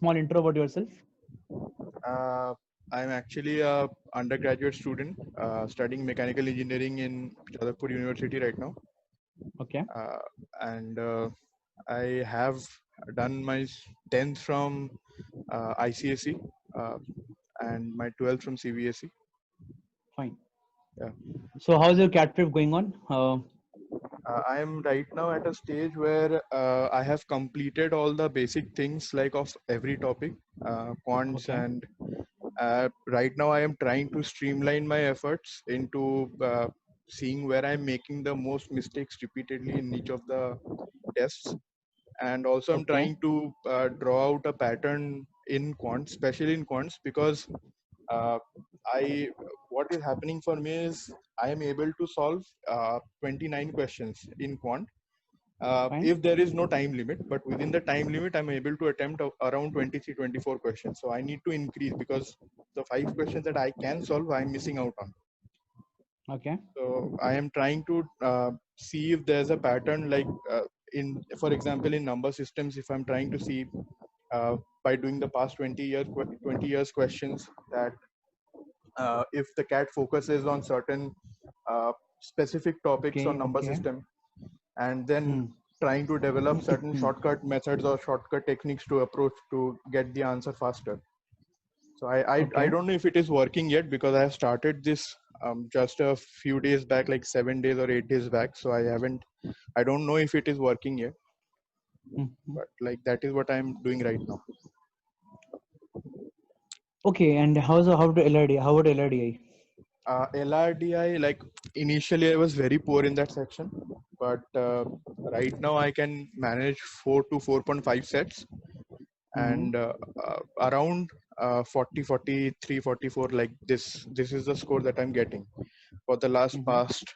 small intro about yourself. I'm actually a undergraduate student studying mechanical engineering in Jadavpur University right now, Okay. and I have done my 10th from ICSE and my 12th from CBSE. Fine. Yeah. So how's your CAT prep going on? I am right now at a stage where I have completed all the basic things like of every topic, quants, Okay. and right now I am trying to streamline my efforts into seeing where I'm making the most mistakes repeatedly in each of the tests, and also I'm Okay. trying to draw out a pattern in quants, especially in quants, because uh, I what is happening for me is I am able to solve 29 questions in quant Fine. if there is no time limit, but within the time limit I'm able to attempt around 23 24 questions. So I need to increase because the 5 questions that I can solve I'm missing out on. Okay. So I am trying to see if there's a pattern, like in for example in number systems, if I'm trying to see uh, by doing the past 20 years questions, that if the cat focuses on certain specific topics on Okay. number Okay. system, and then Hmm. trying to develop certain Hmm. shortcut methods or shortcut techniques to approach to get the answer faster. So I Okay. don't know if it is working yet, because I have started this just a few days back, like 7 days or 8 days back. So I don't know if it is working yet, Hmm. but like that is what I'm doing right now. Okay. And how to LRD? How about LRDI? LRDI, like initially I was very poor in that section, but right now I can manage 4 to 4.5 sets, Hmm. and around 40 43 44, like this is the score that I'm getting for the last Hmm. past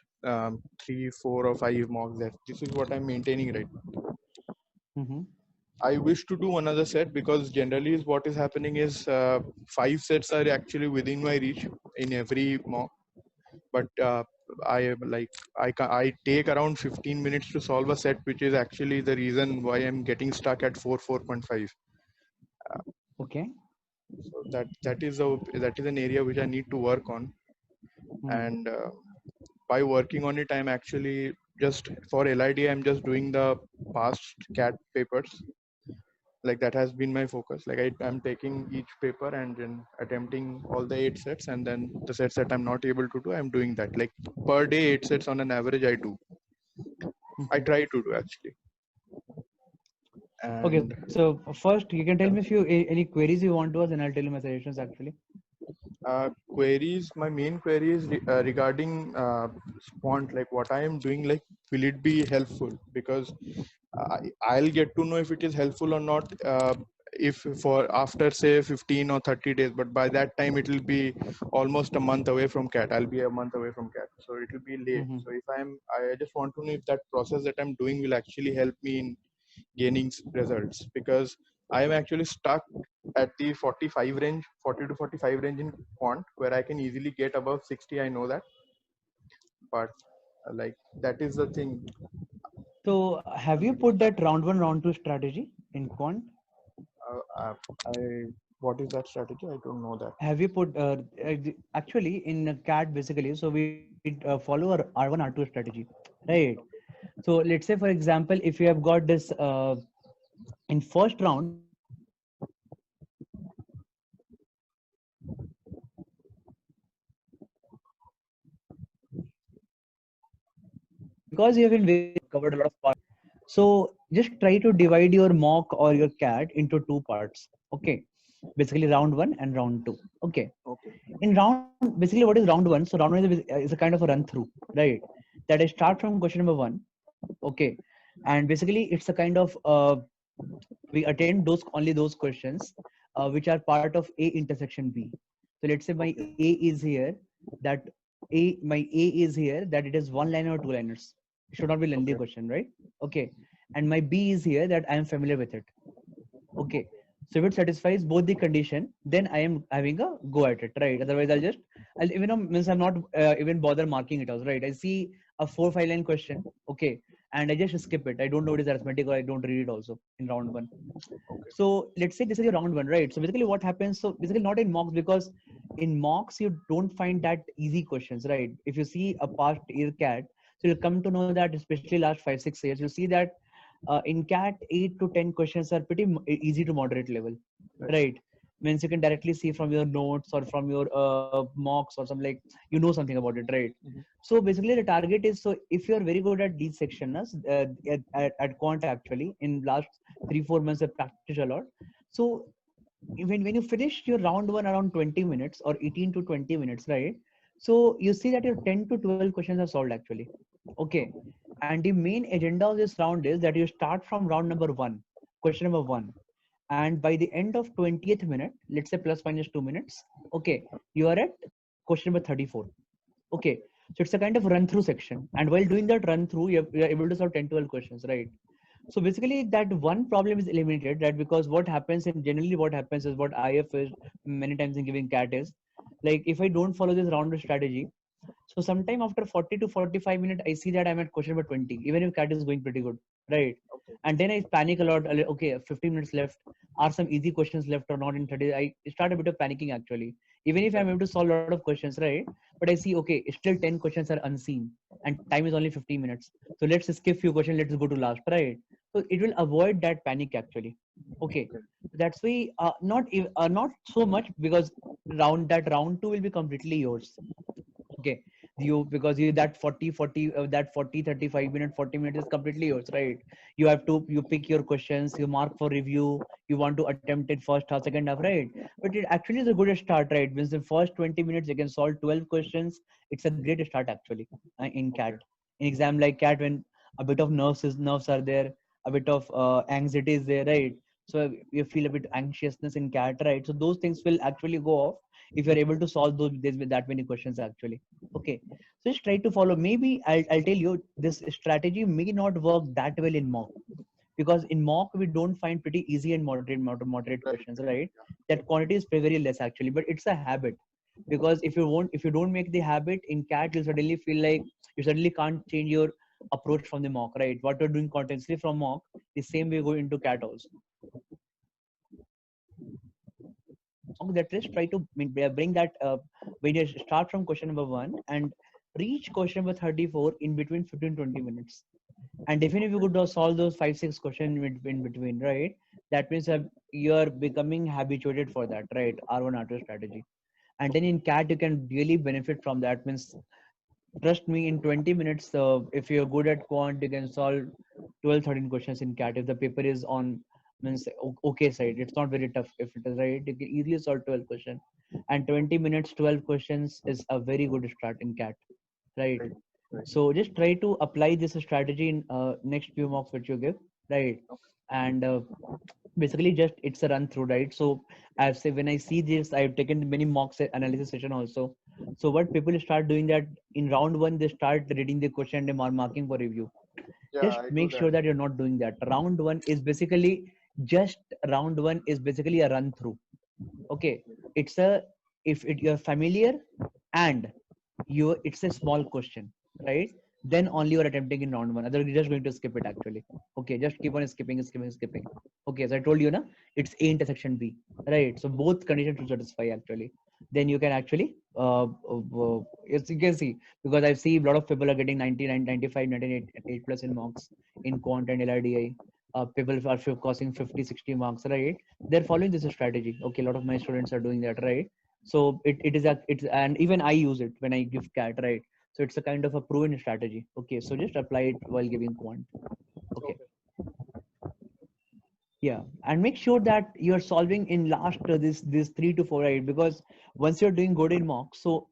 3 4 or 5 mocks. That this is what I'm maintaining right now. Hmm. I wish to do another set, because generally is what is happening is 5 sets are actually within my reach in every mock, but I am like I take around 15 minutes to solve a set, which is actually the reason why I'm getting stuck at 4.5. Okay. So that is an area which I need to work on, Hmm. and by working on it, I'm actually just for LID, I'm just doing the past cat papers. Like that has been my focus. Like I'm taking each paper and then attempting all the 8 sets, and then the sets that I'm not able to do, I'm doing that. Like per day, 8 sets on an average, I Hmm. try to do actually. Okay. And So first, you can tell yeah. me if you any queries you want to us, and I'll tell you my suggestions actually. Queries, my main query is regarding Spont, like what I am doing, like will it be helpful? Because I'll get to know if it is helpful or not if for after say 15 or 30 days, but by that time it will be almost a month away from cat. I'll be a month away from cat, so it will be late. Hmm. So if I just want to know if that process that I'm doing will actually help me in gaining results, because I am actually stuck at the 45 range, 40 to 45 range in quant, where I can easily get above 60. I know that, but like that is the thing. So have you put that round one, round two strategy in quant? I What is that strategy? I don't know that. Have you put actually in CAT basically? So we follow our R1 R2 strategy, right? So let's say for example, if you have got this in first round, because you have been covered a lot of parts. So just try to divide your mock or your CAT into two parts. Okay, basically round one and round two. Okay, Okay. in round basically what is round one? So round one is a kind of a run through, right? That I start from question number one. Okay, and basically it's a kind of we attend those only those questions which are part of A intersection B. So let's say my Okay. A is here, that my A is here, that it is one liner or two liners. It should not be lengthy Okay. question, right? Okay, and my B is here, that I am familiar with it. Okay, so if it satisfies both the condition, then I am having a go at it, right? Otherwise I'll even means I'm not even bother marking it out, right? I see a 4 5 line question, okay, and I just skip it. I don't know it is arithmetic, or I don't read it also in round one. Okay. So let's say this is your round one, right? So basically what happens, so basically not in mocks, because in mocks you don't find that easy questions, right? If you see a past year CAT, so you'll come to know that, especially last 5-6 years, you'll see that in CAT 8 to 10 questions are pretty easy to moderate level, right? Means you can directly see from your notes or from your mocks or something, like you know something about it, right? Mhm. So basically the target is, so if you're very good at these sections at quant, actually in last 3-4 months I practice a lot. So when you finish your round one around 20 minutes or 18 to 20 minutes, right? So you see that your 10 to 12 questions are solved actually. Okay. And the main agenda of this round is that you start from round number one, question number one. And by the end of 20th minute, let's say plus minus 2 minutes, okay, you are at question number 34. Okay. So it's a kind of run through section. And while doing that run through, you're able to solve 10-12 questions, right? So basically that one problem is eliminated, that because what happens, and generally what happens is what IF is many times in giving CAT is, like if I don't follow this round strategy, so sometime after 40 to 45 minutes, I see that I'm at question number 20, even if CAT is going pretty good, right? Okay. And then I panic a lot. Okay, 15 minutes left. Are some easy questions left or not in 30? I start a bit of panicking actually. Even if I'm able to solve a lot of questions, right? But I see, okay, still 10 questions are unseen and time is only 15 minutes. So let's skip few questions. Let's go to last, right? So it will avoid that panic actually. Okay, that's why not so much, because round two will be completely yours. Okay, you, because you that 35 minute 40 minutes is completely yours, right? You pick your questions, you mark for review, you want to attempt it first half, second half, right? But it actually is a good start, right? Means the first 20 minutes you can solve 12 questions. It's a great start actually in CAT. In exam like CAT, when a bit of nerves are there, a bit of anxiety is there, right? So you feel a bit anxiousness in CAT, right? So those things will actually go off if you're able to solve those with that many questions actually. Okay, so just try to follow. Maybe I'll tell you, this strategy may not work that well in mock, because in mock we don't find pretty easy and moderate Right. questions, right? That quantity is very less actually, but it's a habit. Because if you don't make the habit in CAT, you'll suddenly feel like you suddenly can't change your approach from the mock, right? What you're doing continuously from mock, the same way go into CAT also. That is, try to bring that when you start from question number one and reach question number 34 in between 15-20 minutes. And even if you could solve those 5-6 questions in between, right? That means you're becoming habituated for that, right? R1 R2 strategy. And then in CAT you can really benefit from that. Means trust me, in 20 minutes, if you're good at quant, you can solve 12-13 questions in CAT. If the paper is on, means okay side, it's not very tough. If it is right, you can easily solve 12 questions. And 20 minutes, 12 questions is a very good start in CAT, right? Right. So just try to apply this strategy in next few mocks which you give, right? And basically just it's a run through, right? So I've say when I see this, I've taken many mocks analysis session also. So what people start doing, that in round one they start reading the question and they are marking for review. Yeah, Just I do make that. sure that you're not doing that. Round one is basically a run through. Okay, it's a, if you're familiar and it's a small question, right? Then only you're attempting in round one, otherwise you're just going to skip it actually. Okay, just keep on skipping. Okay, so I told you na, it's A intersection B, right? So both conditions should satisfy actually. Then you can actually as you can see, because I see a lot of people are getting 99 95 98 8 plus in marks in quant and LRDI. People are costing 50-60 marks, right? They're following this strategy. Okay, a lot of my students are doing that, right? So it is it's, and even I use it when I give CAT, right? So it's a kind of a proven strategy. Okay, so just apply it while giving quant. Okay, Okay. yeah, and make sure that you're solving in last this 3 to 4, right? Because once you're doing good in mock, so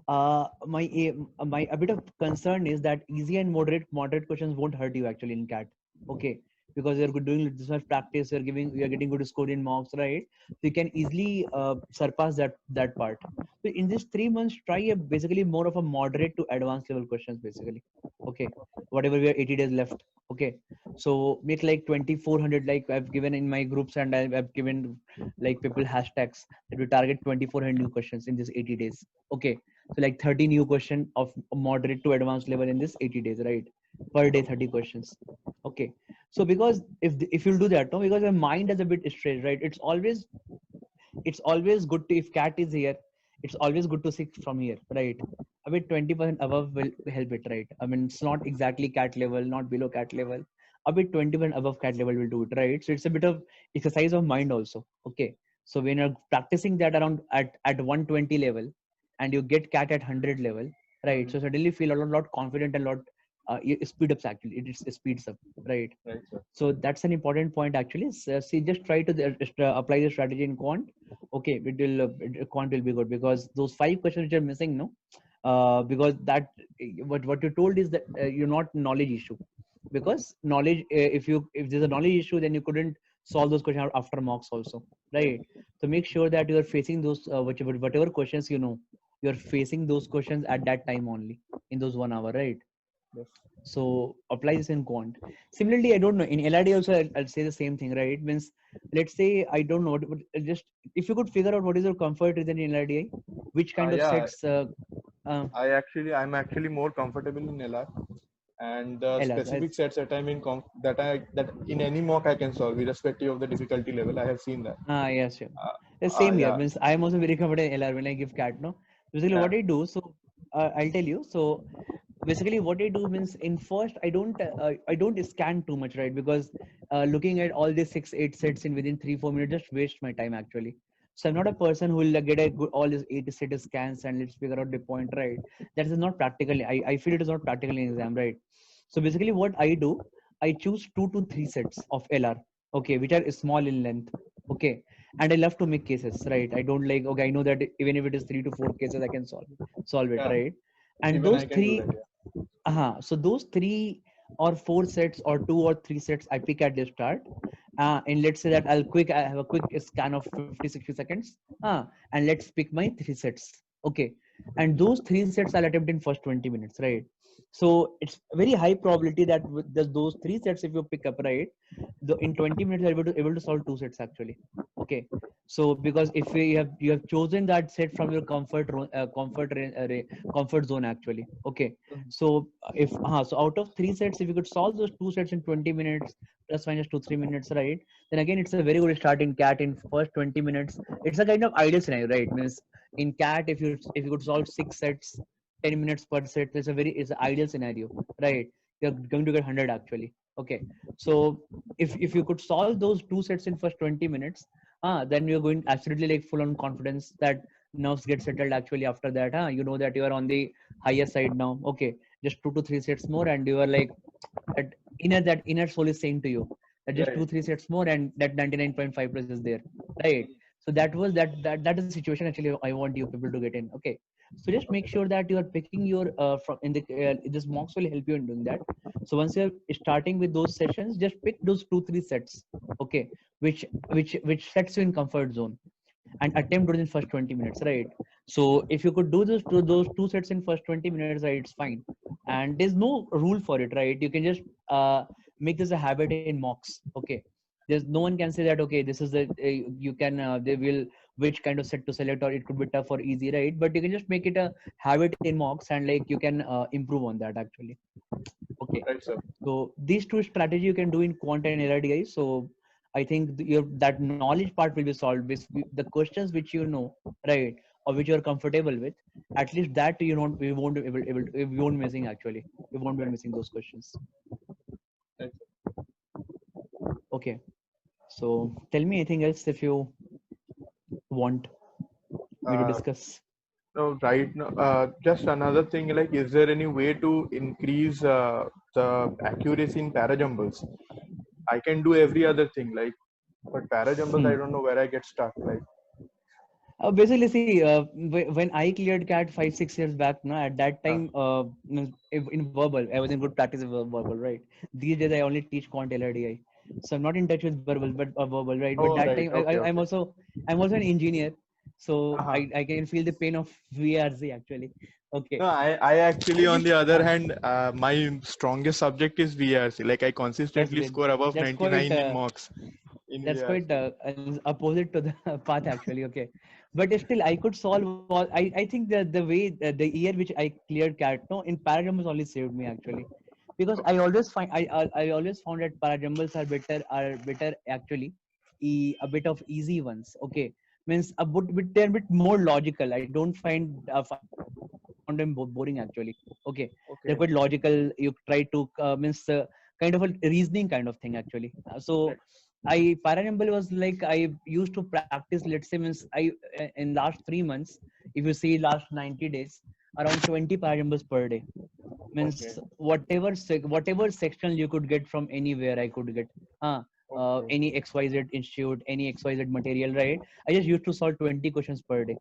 my a bit of concern is that easy and moderate questions won't hurt you actually in CAT. Okay, because you're doing this much practice, you're getting good score in mocks, right? So you can easily surpass that part. So in this 3 months, try basically more of a moderate to advanced level questions basically. Okay, whatever we are 80 days left. Okay, so make like 2400, like I've given in my groups, and I've given like people hashtags that we target 2400 new questions in this 80 days. Okay, so like 30 new question of moderate to advanced level in this 80 days, right? per day, 30 questions. Okay. So because if you'll do that, no, because your mind is a bit stressed, right? It's always good to, if cat is here, it's always good to seek from here, right? A bit 20% above will help it, right? I mean, it's not exactly cat level, not below cat level. A bit 20% above cat level will do it, right? So it's a bit of exercise of mind also. Okay. So when you're practicing that around at 120 level and you get cat at 100 level, right? So suddenly feel a lot confident and lot it speed ups actually. It speeds up, right? Right, sir. So that's an important point actually. So, see, just try to apply the strategy in quant. Okay, quant will be good because those 5 questions which are missing, no, because that what you told is that you're not knowledge issue, because knowledge if there's a knowledge issue, then you couldn't solve those questions after mocks also, right? So make sure that you are facing those whatever questions you know, you're facing those questions at that time only in those 1 hour, right? Yes. So apply this in quant. Similarly, I don't know in LRD also. I'll say the same thing, right? Means let's say I don't know, but just if you could figure out what is your comfort within LRDI, which kind of Yeah, sets I'm actually more comfortable in LR, and the LRs. specific sets that I'm in that in any mock I can solve, irrespective of the difficulty level. I have seen that. Yes, sure. Uh, The same here. yeah, Means I'm also very comfortable in LR when I give cat. No, basically yeah, what I do. So I'll tell you. So basically what I do means in first I don't scan too much, right? Because looking at all these 6 8 sets in within 3 4 minutes just waste my time actually. So I'm not a person who will get a good all these 8 set scans and let's figure out the point, right? That is not practically. I feel it is not practical in exam, right? So basically what I do, I choose 2 to 3 sets of LR, okay, which are small in length, okay, and I love to make cases, right? I don't like, okay, I know that even if it is 3 to 4 cases I can solve it, yeah. right? And Even those I can do three that. Yeah. so those 3 or 4 sets or 2 or 3 sets I pick at the start. And let's say that I have a quick scan of 50 60 seconds. And let's pick my 3 sets. Okay. And those 3 sets I'll attempt in first 20 minutes, right? So it's very high probability that with those 3 sets, if you pick up, right, in 20 minutes you're able to solve 2 sets actually. Okay. So because if you have chosen that set from your comfort zone actually. Okay. So so out of 3 sets, if you could solve those 2 sets in 20 minutes, plus minus 2 3 minutes, right? Then again, it's a very good start in cat in first 20 minutes. It's a kind of ideal scenario, right? Means in cat, if you could solve 6 sets, 10 minutes per set, it's an ideal scenario, right? You're going to get 100 actually. Okay. So if you could solve those 2 sets in first 20 minutes, then you're going absolutely like full on confidence that nerves get settled actually after that. You know that you are on the higher side now. Okay, just 2 to 3 sets more, and you are like that inner soul is saying to you that just Right. 2 3 sets more, and that 99.5 plus is there, right? So that is the situation actually I want you people to get in. Okay, so just make sure that you are picking your from in the this mocks will help you in doing that. So once you're starting with those sessions, just pick those 2 3 sets. Okay, which sets you in comfort zone and attempt within first 20 minutes, right? So if you could do those 2 sets in first 20 minutes, right, it's fine. And there's no rule for it, right? You can just make this a habit in mocks. Okay, there's no one can say that okay, this is the you can they will which kind of set to select, or it could be tough or easy, right? But you can just make it a habit in mocks, and like you can improve on that actually. Okay, Right, sir. so these two strategy you can do in quant and LRDI. So I think that knowledge part will be solved with the questions which you know, right, or which you are comfortable with. At least that we won't be able to, we won't missing actually. We won't be missing those questions. Right, Okay. So tell me anything else if you want sir. me to discuss. So right now, just another thing, like, is there any way to increase the accuracy in parajumbles? I can do every other thing, like, but parajumbles, I Hmm. don't know where I get stuck. Like, Basically, see, when I cleared CAT 5 6 years back, no, at that uh, time, in verbal, I was in good practice of verbal, right? These days, I only teach quant LRDI, so I'm not in touch with verbal, but verbal, right? But oh, that right, time, okay, okay. I'm also an engineer, so Uh-huh. I can feel the pain of VRZ actually. Okay, No, I actually, I on just the other hand, my strongest subject is VRC. Like, I that's consistently great. score above That's quite 99 in mocks in that's quite VRC. opposite to the path actually. Okay, but still I could solve all. I think the way the year which I cleared CAT, no, in Paradigm only saved me actually. because Okay. I always found that parajumbles are better actually, a bit of easy ones. Okay, means they're a bit more logical. I don't find them boring actually. Okay, they're quite Okay. logical. You try to means kind of a reasoning kind of thing actually. So Right. Paranumble was like I used to practice. Let's say means in last 3 months, if you see last 90 days, around 20 paranumbles per day. Okay. Means whatever section you could get from anywhere I could get. Okay. Any XYZ institute, any XYZ material, right? I just used to solve 20 questions per day.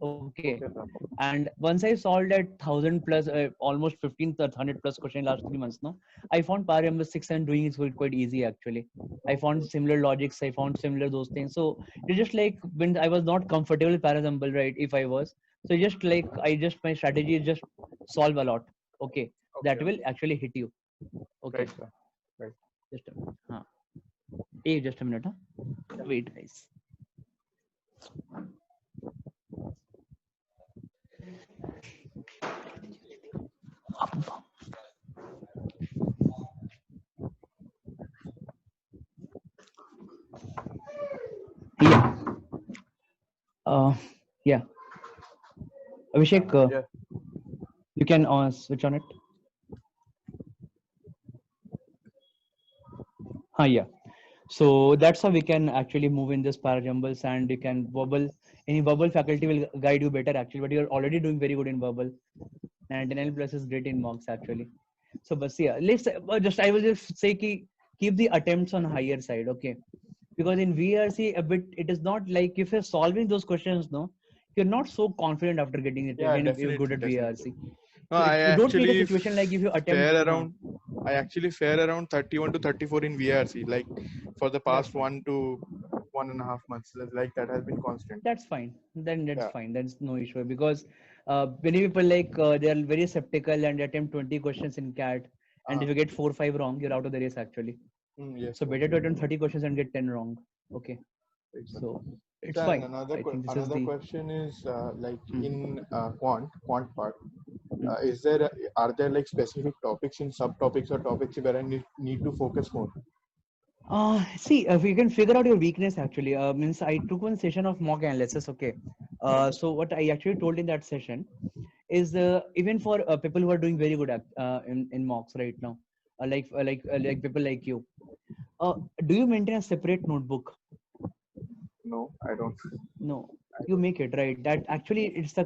Okay. Okay, sir. And once I solved that 1,000 plus, almost 1,500 plus question last 3 months, no, I found Par number 6 and doing is quite easy actually. I found Okay. similar logics, I found similar those things. So it's just like when I was not comfortable with Parazumble, right? If I was, so just like my strategy is just solve a lot. Okay, that Okay. will actually hit you. Right, Okay, sir. Right. just a minute. Hey, just a minute. Yeah. Wait, guys. Yeah. Uh, yeah. Abhishek, Yeah. you can switch on it. Yeah. So that's how we can actually move in this parajumbles, and you can verbal. Any verbal faculty will guide you better actually, but you're already doing very good in verbal. 99 plus is great in mocks actually. So, but yeah, let's I will just say keep the attempts on higher side, okay? Because in VRC a bit, it is not like if you're solving those questions, no, you're not so confident after getting it Yeah, when you're good definitely, at definitely. VRC. No, So I you don't need a actually situation like if you attempt. fare around. I actually fare around 31 to 34 in VRC, like for the That's past fine. 1 to 1.5 months. Like that has been constant. That's fine. Then that's Yeah. fine. That's no issue because many people like they are very skeptical and attempt 20 questions in CAT, and Uh, if you get 4 or 5 wrong, you're out of the race actually. yes, So sir. better to attempt 30 questions and get 10 wrong. Okay, Right, sir. so it's Sir, and fine. I think this is another the. question is like Hmm, in quant part, hmm. is are there like specific topics in subtopics or topics where I need to focus more? See, if you can figure out your weakness actually, means I took one session of mock analysis. Okay, so what I actually told in that session is even for people who are doing very good at in mocks right now, like people like you. Do you maintain a separate notebook? No, I don't. No, I you make it right. That actually it's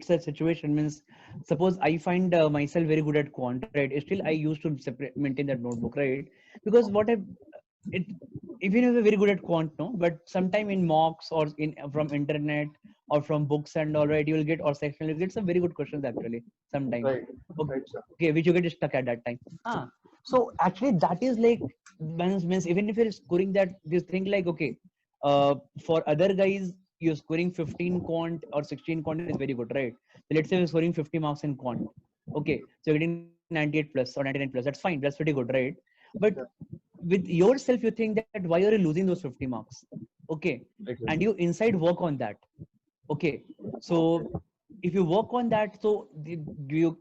a situation means suppose I find myself very good at quant, right? Still I used to separate maintain that notebook, right? Because what I it even if you're very good at quant, no, but sometime in mocks or in from internet or from books and all right, you will get or section you get some very good questions actually sometime. Right, Okay, right, sir. which you get stuck at that time. So actually that is like means even if you're scoring that this thing like okay, for other guys you're scoring 15 quant or 16 quant is very good, right? So let's say you're scoring 50 marks in quant. Okay, so you're getting 98 plus or 99 plus. That's fine. That's pretty good, right? But Yeah, with yourself, you think that why are you losing those 50 marks? Okay, and exactly. you inside work on that. Okay, Okay. so if you work on that, so you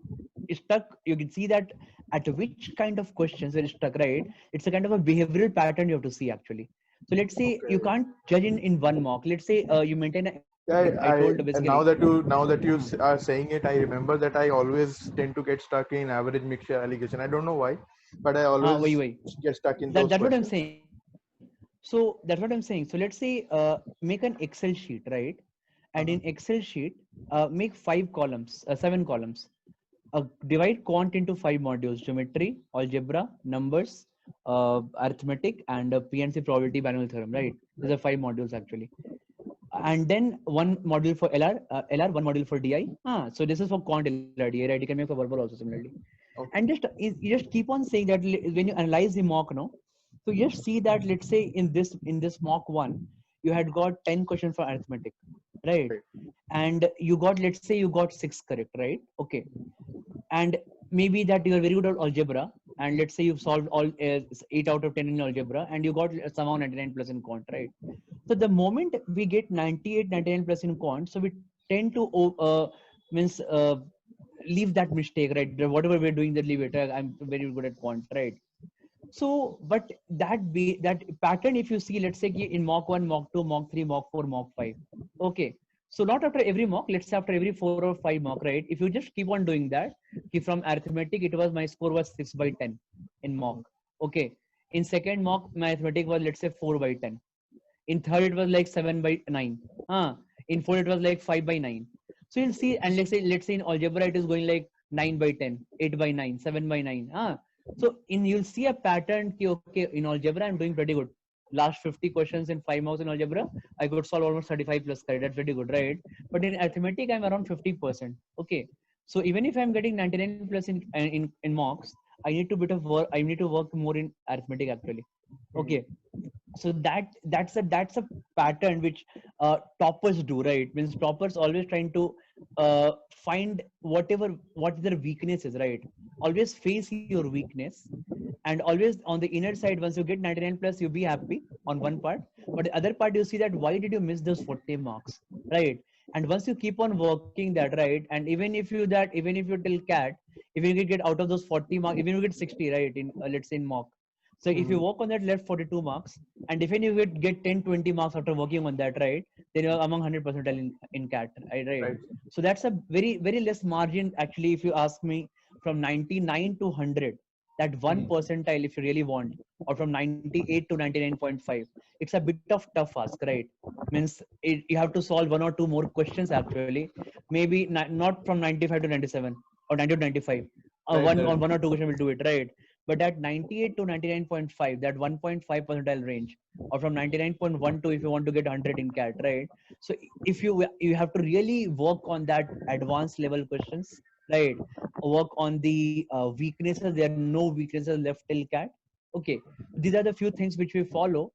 stuck. You can see that at which kind of questions you're stuck, right? It's a kind of a behavioral pattern you have to see actually. So let's say you Okay. can't judge in one mock. Let's say you maintain a. I Yeah, told and basically. now that you Uh, are saying it, I remember that I always tend to get stuck in average mixture allegation. I don't know why, but I always why? get stuck in That's those what I'm questions. saying. So that's what I'm saying. So let's say make an Excel sheet, right? And in Uh-huh. Excel sheet, make 5 columns, 7 columns. Divide quant into 5 modules: geometry, algebra, numbers, arithmetic, and PNC probability binomial theorem. Right? These are 5 modules actually. And then one module for LR, one module for DI. So this is for quant LR, DI, right? You can make for verbal also similarly. And Okay. you just keep on saying that when you analyze the mock, no, so you just see that let's say in this mock one you had got 10 questions for arithmetic, right? Right. And you got, let's say you got 6 correct, right? Okay, and maybe that you are very good at algebra, and let's say you've solved all 8 out of 10 in algebra and you got somehow 99 plus in quant, right? So the moment we get 98 99 plus in quant, so we tend to means leave that mistake, right? Whatever we're doing, that leave it. I'm very good at quant, right? So, but that pattern, if you see, let's say in mock 1, mock 2, mock 3, mock 4, mock 5. Okay. So not after every mock, let's say after every 4 or 5 mock, right? If you just keep on doing that, from arithmetic, my score was 6 by 10 in mock. Okay. In second mock, my arithmetic was, let's say, 4 by 10. In third, it was like 7 by 9. In fourth, it was like 5 by 9. So you'll see, and let's say in algebra, it is going like 9 by 10, 8 by 9, 7 by 9. So you'll see a pattern. Okay, in algebra, I'm doing pretty good. Last 50 questions in 5 marks in algebra, I could solve almost 35 plus correct. That's pretty good, right? But in arithmetic, I'm around 50%. Okay. So even if I'm getting 99 plus in mocks, I need to bit of work. I need to work more in arithmetic actually. Okay. So that's a pattern which toppers do, right? Means toppers always trying to find what their weakness is, right? Always face your weakness, and always on the inner side, once you get 99 plus, you be happy on one part, but the other part you see that why did you miss those 40 marks, right? And once you keep on working that, right, and even if you tell cat, even if you get out of those 40 marks, even if you get 60, right, in let's say in mock. So if you work on that left 42 marks, and even if you get 10-20 marks after working on that, right, then you're among 100 percentile in cat, right? So that's a very, very less margin actually. If you ask me, from 99 to 100, that 1 percentile, if you really want, or from 98 to 99.5, it's a bit of tough ask, right? Means you have to solve 1 or 2 more questions actually. Maybe not from 95 to 97 or 90 to 95. One or two questions will do it, right? But at 98 to 99.5, that 1.5 percentile range, or from 99.1 to, if you want to get 100 in cat, right? So if you have to really work on that advanced level questions, right? Work on the weaknesses. There are no weaknesses left till cat. Okay, these are the few things which we follow,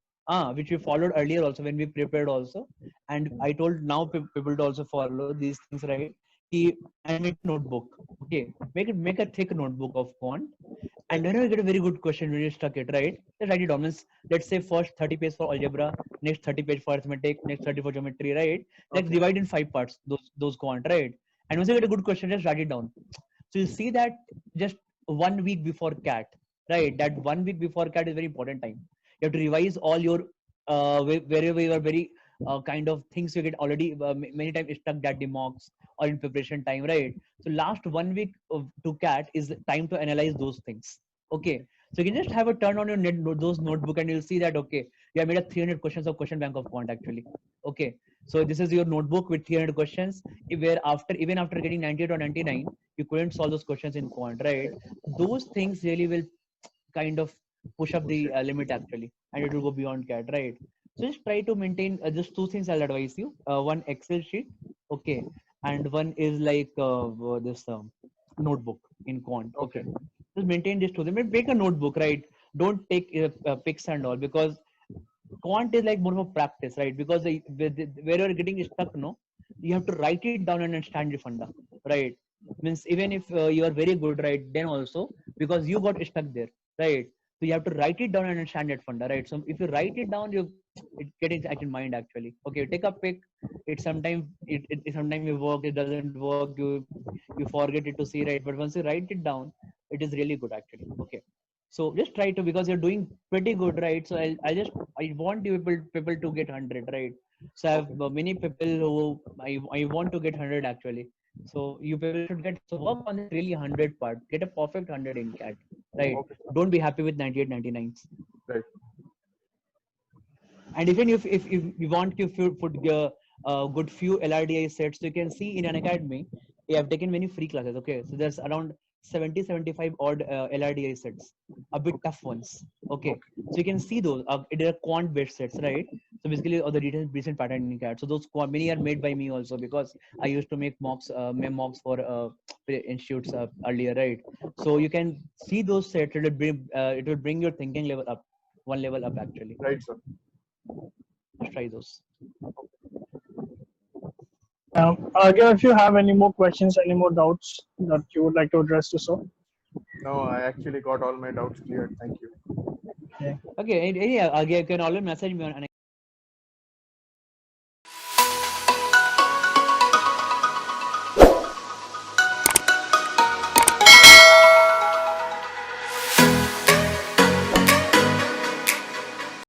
which we followed earlier also when we prepared also, and I told now people to also follow these things, right? And make a notebook. Okay, make a thick notebook of quant, and whenever you get a very good question, when you stuck it, right, just write it down. Means, let's say first 30 pages for algebra, next 30 page for arithmetic, next 30 for geometry, right? Let's divide in 5 parts those quant, right? And once you get a good question, just write it down. So you see that just 1 week before cat, right? That 1 week before cat is very important time. You have to revise all your wherever you are very kind of things you get already many times stuck at the mocks or in preparation time, right? So last 1 week to cat is time to analyze those things. Okay, so you can just have a turn on your those notebook, and you'll see that okay, you have made a 300 questions of question bank of quant actually. Okay, so this is your notebook with 300 questions, where even after getting 98 or 99, you couldn't solve those questions in quant, right? Those things really will kind of push up the limit actually, and it will go beyond cat, right? So just try to maintain just 2 things I'll advise you. One Excel sheet, okay, and one is like this notebook in quant. Okay, just maintain these 2. Make a notebook, right? Don't take pics and all, because quant is like more of a practice, right? Because where you're getting stuck, no, you have to write it down and understand the funda, right? Means even if you are very good, right, then also, because you got stuck there, right? So you have to write it down and understand that funda, right? So if you write it down, it get it in mind actually. Okay, take a pic. Sometimes you work, it doesn't work, you forget it to see, right? But once you write it down, it is really good actually. Okay, so just try to, because you're doing pretty good, right? So I want people to get 100, right? So I have many people who I want to get 100 actually. So you people should work on the really 100 part. Get a perfect 100 in cat, right? Don't be happy with 98, 99s. Right. And even if you want to put a good few LRDI sets, so you can see in an academy, I have taken many free classes. Okay, so there's around 70-75 odd LRDI sets, a bit tough ones. Okay, so you can see those. It is quant based sets, right? So basically, all the recent pattern in CAT. So those many are made by me also, because I used to make mocks for institutes earlier, right? So you can see those sets. It will bring your thinking level up, 1 level up actually. Right, sir. Just try those. Again, if you have any more questions, any more doubts that you would like to address to so. No, I actually got all my doubts cleared. Thank you. Okay, yeah, again, you can always message me on